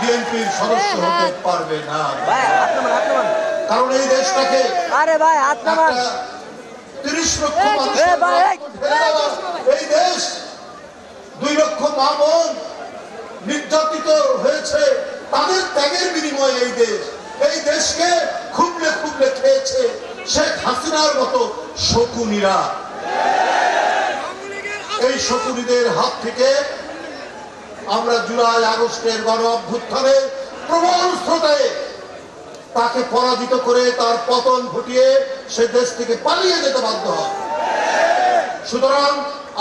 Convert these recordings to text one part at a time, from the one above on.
বিএনপির সদস্য হতে পারবে না। কারণ এই দেশটাকে 30 লক্ষ মানুষের এই দেশ, 2 লক্ষ মা বোন নির্যাতিত হয়েছে, তাদের ত্যাগের বিনিময়ে এই দেশকে খুবলে খুবলে খেয়েছে শেখ হাসিনার মতো শকুনিরা। এই শকুনিদের হাত থেকে আমরা জুলাই আগস্টের গণ অভ্যুত্থানে প্রবল স্রোতে তাকে পরাজিত করে তার পতন ঘটিয়ে সে দেশ থেকে পালিয়ে যেতে বাধ্য হয়। সুতরাং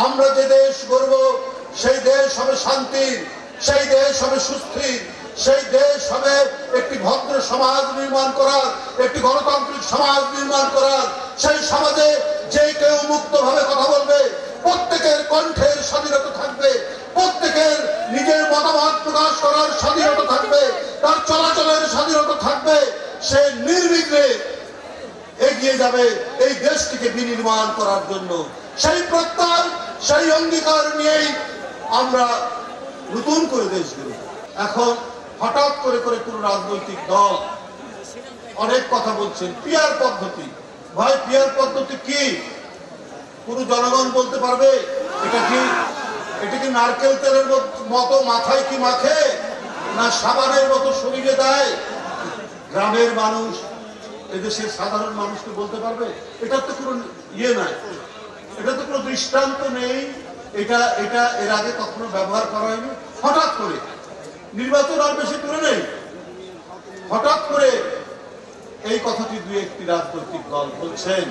আমরা যে দেশ গড়ব সেই দেশ হবে শান্তির, সেই দেশ হবে সুস্থির, সেই দেশ হবে একটি ভদ্র সমাজ নির্মাণ করার, একটি গণতান্ত্রিক সমাজ নির্মাণ করার। সেই সমাজে যে কেউ মুক্তভাবে কথা বলবে, প্রত্যেকের কণ্ঠের স্বাধীনতা থাকবে, প্রত্যেকের নিজের মতামত প্রকাশ করার স্বাধীনতা থাকবে, তার চলাচলের স্বাধীনতা থাকবে, সে নির্বিঘ্নে এগিয়ে যাবে এই দেশটিকে বিনির্মাণ করার জন্য। সেই প্রত্যয়, সেই অঙ্গীকার নিয়েই আমরা নতুন করে দেশ গড়ব। এখন হঠাৎ করে কোন রাজনৈতিক দল অনেক কথা বলছেন পিয়ার পদ্ধতি। ভাই, পিয়ার পদ্ধতি কি? কোন জনগণ বলতে পারবে এটা কি নারকেল তেলের মতো মাথায় কি মাখে, না সাবানের মতো শরীরে দেয়? গ্রামের মানুষ, এদেশের সাধারণ মানুষকে বলতে পারবে? এটা তো কোনো ইয়ে নাই, এটা তো কোনো দৃষ্টান্ত নেই, এটা এর আগে কখনো ব্যবহার করা হয়নি। হঠাৎ করে নির্বাচন আর বেশি দূরে নেই, হঠাৎ করে এই কথাটি 2-1টি রাজনৈতিক দল বলছেন।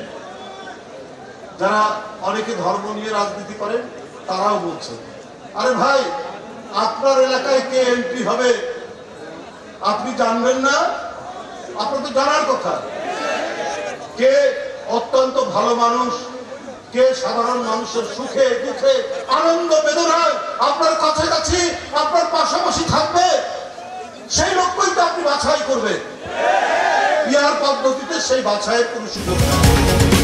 যারা অনেকে ধর্ম নিয়ে রাজনীতি করেন তারাও বলছেন, আরে ভাই, আপনার এলাকায় কে এমপি হবে আপনি জানবেন না? আপনার তো জানার কথা। কে অত্যন্ত ভালো মানুষ, কে সাধারণ মানুষের সুখে দুঃখে আনন্দ বেদনায় আপনার কাছাকাছি আপনার পাশাপাশি থাকবে, সেই লোককেই তো আপনি বাছাই করবেন। ইয়ার পদ্ধতিতে সেই বাছাইয়ের কোনো সুযোগ নেই।